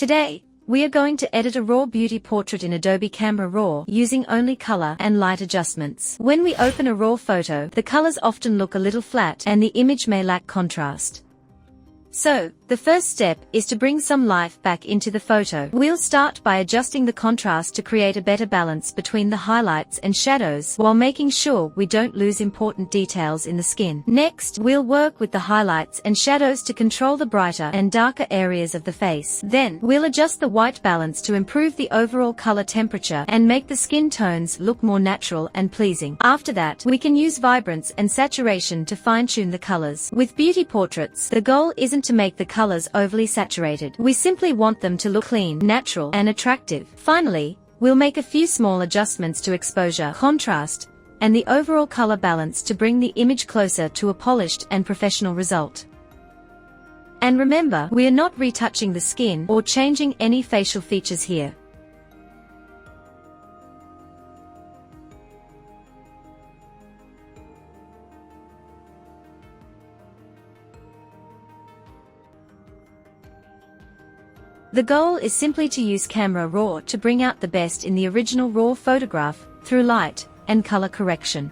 Today, we are going to edit a raw beauty portrait in Adobe Camera Raw using only color and light adjustments. When we open a raw photo, the colors often look a little flat and the image may lack contrast. So, the first step is to bring some life back into the photo. We'll start by adjusting the contrast to create a better balance between the highlights and shadows while making sure we don't lose important details in the skin. Next, we'll work with the highlights and shadows to control the brighter and darker areas of the face. Then, we'll adjust the white balance to improve the overall color temperature and make the skin tones look more natural and pleasing. After that, we can use vibrance and saturation to fine-tune the colors. With beauty portraits, the goal isn't to make the colors overly saturated. We simply want them to look clean, natural, and attractive. Finally, we'll make a few small adjustments to exposure, contrast, and the overall color balance to bring the image closer to a polished and professional result. And remember, we are not retouching the skin or changing any facial features here. The goal is simply to use Camera Raw to bring out the best in the original raw photograph through light and color correction.